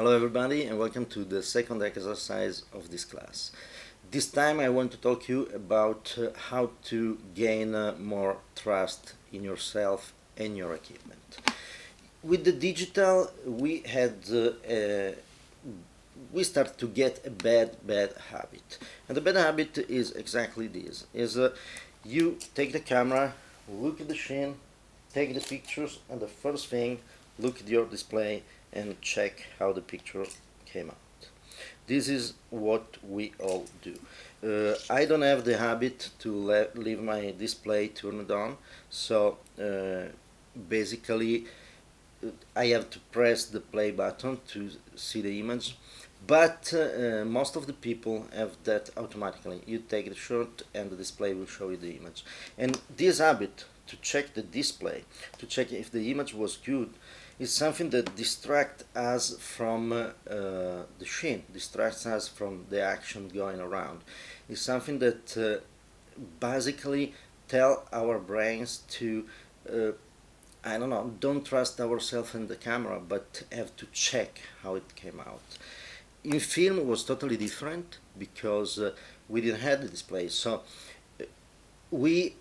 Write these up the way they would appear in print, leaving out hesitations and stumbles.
Hello everybody and welcome to the second exercise of this class. This time I want to talk to you about how to gain more trust in yourself and your equipment. With the digital we start to get a bad habit, and the bad habit is exactly this: you take the camera, look at the scene, take the pictures, and the first thing, look at your display and check how the picture came out. This is what we all do. I don't have the habit to leave my display turned on, so basically I have to press the play button to see the image, but most of the people have that automatically. You take the shot and the display will show you the image. And this habit to check the display, to check if the image was good, is something that distracts us from the scene, distracts us from the action going around. It's something that basically tell our brains to I don't know, don't trust ourselves in the camera, but have to check how it came out. In film it was totally different because we didn't have the display, so we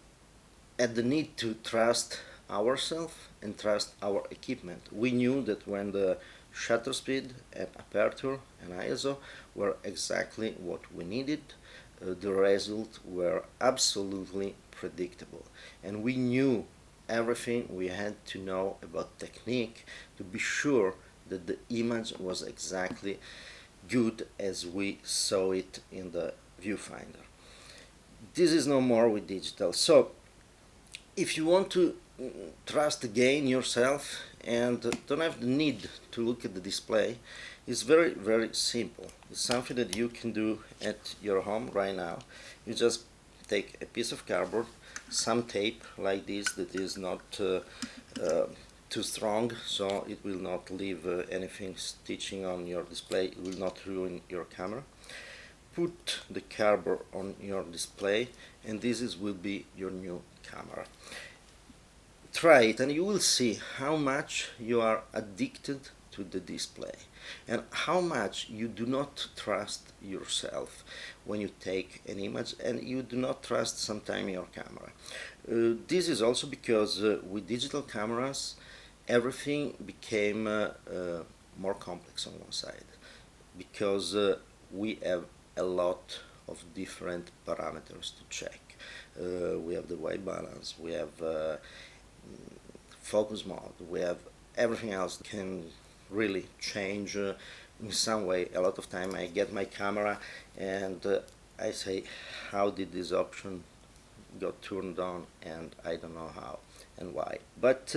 had the need to trust ourselves and trust our equipment. We knew that when the shutter speed and aperture and ISO were exactly what we needed, the results were absolutely predictable, and we knew everything we had to know about technique to be sure that the image was exactly good as we saw it in the viewfinder. This is no more with digital. So if you want to trust again yourself and don't have the need to look at the display, it's very simple. It's something that you can do at your home right now. You just take a piece of cardboard, some tape like this that is not too strong, so it will not leave anything stitching on your display, it will not ruin your camera. Put the cardboard on your display and will be your new camera. Try it and you will see how much you are addicted to the display and how much you do not trust yourself when you take an image, and you do not trust sometimes your camera. This is also because with digital cameras everything became more complex on one side, because we have a lot of different parameters to check. We have the white balance, we have focus mode, we have everything else can really change in some way. A lot of time I get my camera and I say, how did this option got turned on, and I don't know how and why. But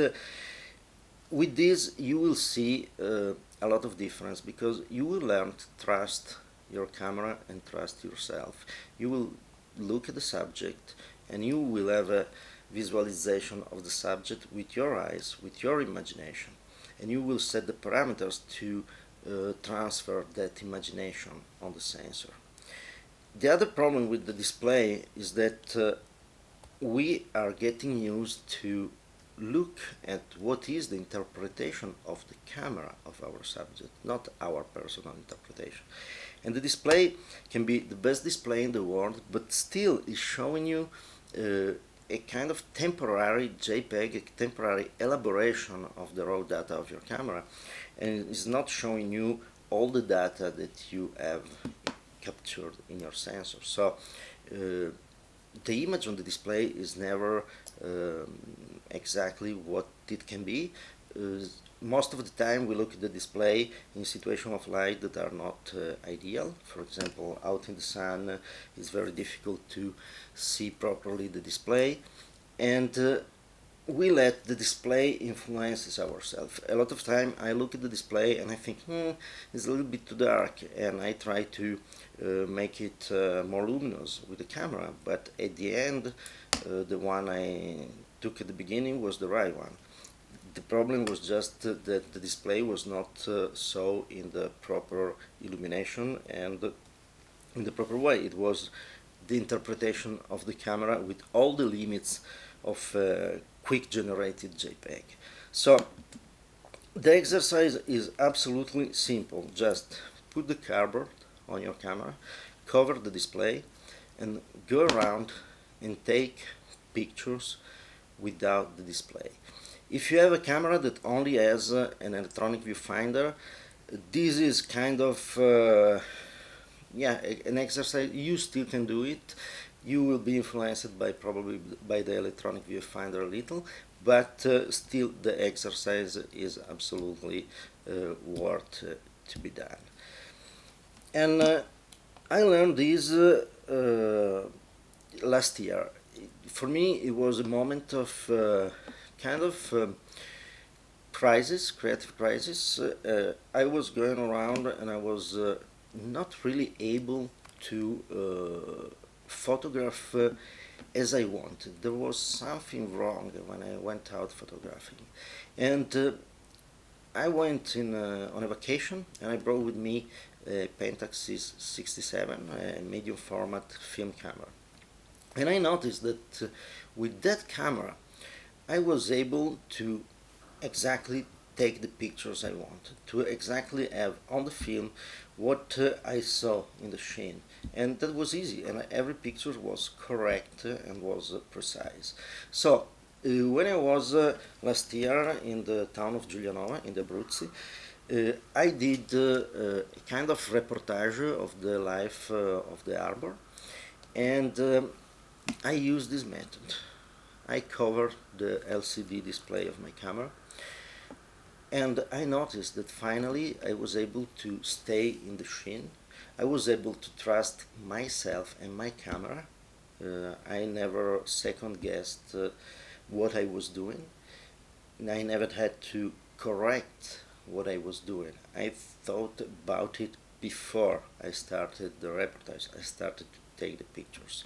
with this you will see a lot of difference, because you will learn to trust your camera and trust yourself. You will look at the subject and you will have a visualization of the subject with your eyes, with your imagination, and you will set the parameters to transfer that imagination on the sensor. The other problem with the display is that we are getting used to look at what is the interpretation of the camera of our subject, not our personal interpretation. And the display can be the best display in the world, but still is showing you a kind of temporary JPEG, a temporary elaboration of the raw data of your camera, and it's not showing you all the data that you have captured in your sensor. So the image on the display is never exactly what it can be. Most of the time we look at the display in situations of light that are not ideal. For example, out in the sun it's very difficult to see properly the display, and we let the display influences ourselves. A lot of time I look at the display and I think, it's a little bit too dark, and I try to make it more luminous with the camera, but at the end the one I took at the beginning was the right one. The problem was just that the display was not so in the proper illumination and in the proper way. It was the interpretation of the camera with all the limits of quick generated JPEG. So The exercise is absolutely simple. Just put the cardboard on your camera, cover the display, and go around and take pictures without the display. If you have a camera that only has an electronic viewfinder, this is kind of yeah, an exercise. You still can do it. You will be influenced by probably by the electronic viewfinder a little, but still the exercise is absolutely worth to be done. And I learned this last year. For me, it was a moment of kind of crisis, creative crisis. I was going around and I was not really able to photograph as I wanted. There was something wrong when I went out photographing. And I went on a vacation and I brought with me a Pentax 67, a medium format film camera. And I noticed that with that camera, I was able to exactly take the pictures I wanted, to exactly have on the film what I saw in the sheen. And that was easy, and every picture was correct and was precise. So, when I was last year in the town of Giulianova, in the Abruzzi, I did a kind of reportage of the life of the harbor, and I used this method. I covered the LCD display of my camera, and I noticed that finally I was able to stay in the sheen. I was able to trust myself and my camera. I never second guessed what I was doing. I never had to correct what I was doing. I thought about it before I started the reportage. I started to take the pictures.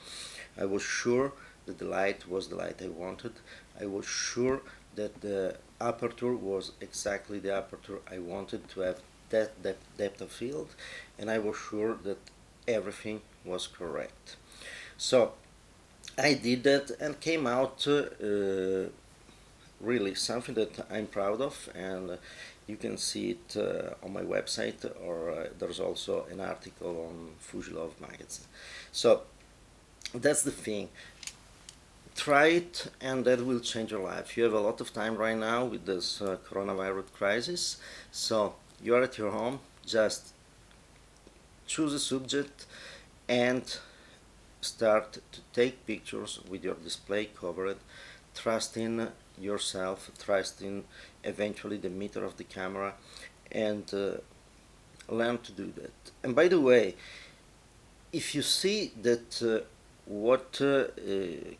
I was sure that the light was the light I wanted. I was sure that the aperture was exactly the aperture I wanted to have that depth of field, and I was sure that everything was correct. So I did that and came out really something that I'm proud of, and you can see it on my website, or there's also an article on Fujilov magazine. So that's the thing. Try it, and that will change your life. You have a lot of time right now with this coronavirus crisis, so you're at your home. Just choose a subject and start to take pictures with your display covered, trusting yourself, trusting eventually the meter of the camera, and learn to do that. And by the way, if you see that what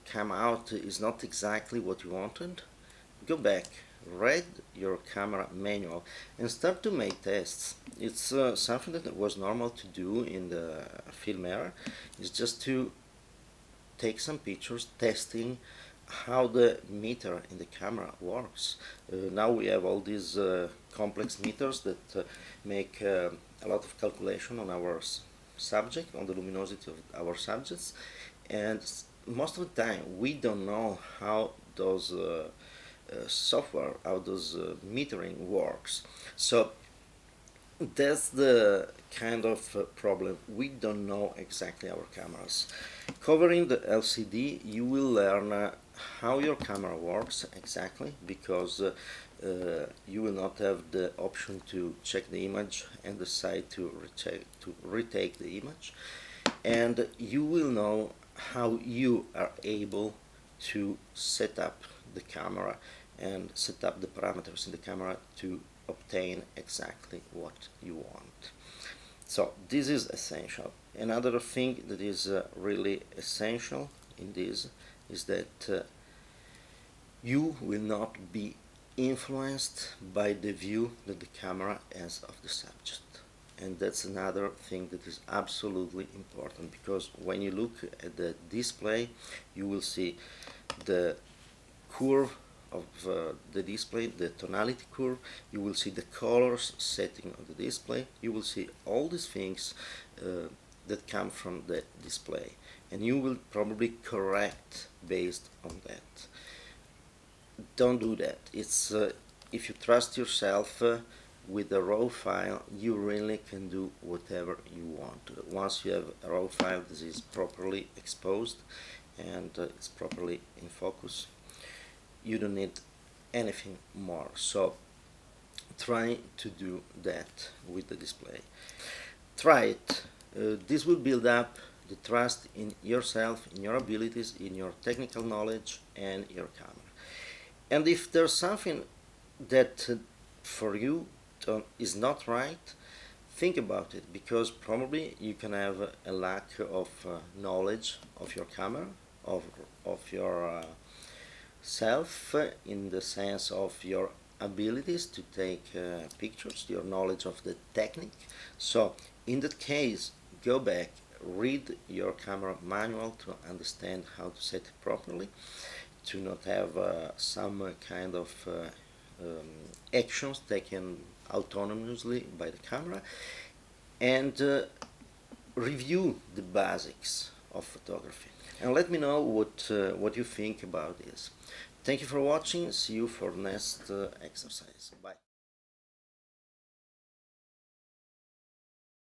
came out is not exactly what you wanted, go back, read your camera manual, and start to make tests. It's something that was normal to do in the film era. It's just to take some pictures, testing how the meter in the camera works. Now we have all these complex meters that make a lot of calculation on our subject, on the luminosity of our subjects, and most of the time we don't know how those software, how those metering works. So that's the kind of problem. We don't know exactly our cameras. Covering the LCD, you will learn how your camera works exactly, because you will not have the option to check the image and decide to retake the image, and you will know how you are able to set up the camera and set up the parameters in the camera to obtain exactly what you want. So this is essential. Another thing that is really essential in this is that you will not be influenced by the view that the camera has of the subject. And that's another thing that is absolutely important, because when you look at the display, you will see the curve of the display, the tonality curve, you will see the colors setting on the display, you will see all these things that come from the display, and you will probably correct based on that. Don't do that. It's if you trust yourself with a raw file, you really can do whatever you want. Once you have a raw file that is properly exposed and it's properly in focus, you don't need anything more. So try to do that with the display. Try it. This will build up the trust in yourself, in your abilities, in your technical knowledge, and your camera. And if there's something that for you is not right, think about it, because probably you can have a lack of knowledge of your camera, of your self, in the sense of your abilities to take pictures, your knowledge of the technique. So in that case, go back, read your camera manual to understand how to set it properly, to not have some kind of actions taken autonomously by the camera, and review the basics of photography. And let me know what you think about this. Thank you for watching. See you for next exercise. Bye.